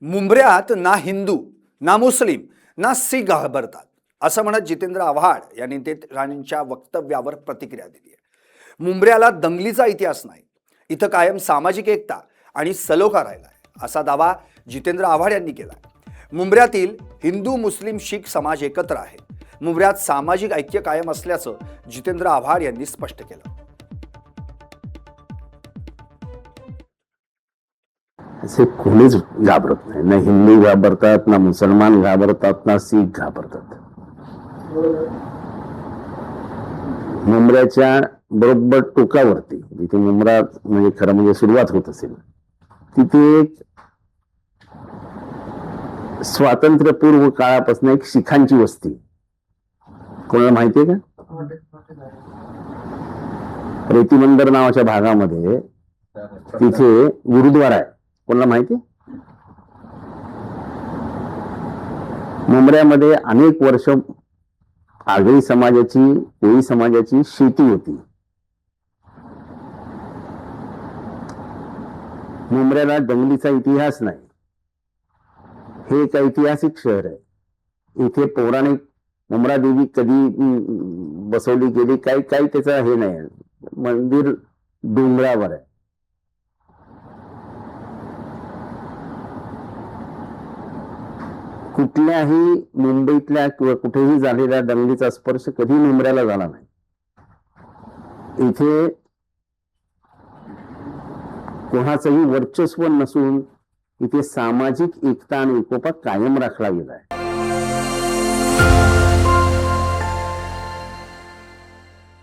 मुंबऱ्यात ना हिंदू ना मुस्लिम ना सिख घाबरतात असं म्हणत जितेंद्र आव्हाड यांनी राणेंच्या वक्तव्यावर प्रतिक्रिया दिली आहे। मुंबऱ्याला दंगलीचा इतिहास नाही, इथं कायम सामाजिक एकता आणि सलोखा राहिला आहे असा दावा जितेंद्र आव्हाड यांनी केला आहे। मुंबऱ्यातील हिंदू मुस्लिम शीख समाज एकत्र आहे। मुंबऱ्यात सामाजिक ऐक्य कायम असल्याचं जितेंद्र आव्हाड यांनी स्पष्ट केलं। असे कोणीच घाबरत नाही, ना हिंदू घाबरतात, ना मुसलमान घाबरतात, ना सीख घाबरतात। मुंबऱ्याच्या बरोबर टोकावरती जिथे मुंब्रा म्हणजे खरं म्हणजे सुरुवात होत असेल तिथे एक स्वातंत्र्यपूर्व काळापासून एक शिखांची वस्ती, कोणाला माहितीये का? रेतीबंदर नावाच्या भागामध्ये तिथे गुरुद्वारा आहे, कोणाला माहिती? मुंबऱ्यामध्ये अनेक वर्ष आगरी समाजाची, कोळी समाजाची शेती होती। मुंबऱ्याला दंगलीचा इतिहास नाही, हे एक ऐतिहासिक शहर आहे। इथे पौराणिक मुंब्रा देवी कधी बसवली गेली काही त्याचं हे नाही। मंदिर डोंगरावर आहे। कुठल्याही मुंबईतल्या किंवा कुठेही झालेल्या दंगलीचा स्पर्श कधी मुंबऱ्याला झाला नाही। इथे कोणाचंही वर्चस्व नसून इथे सामाजिक एकता आणि एकोपा कायम राखला गेला आहे।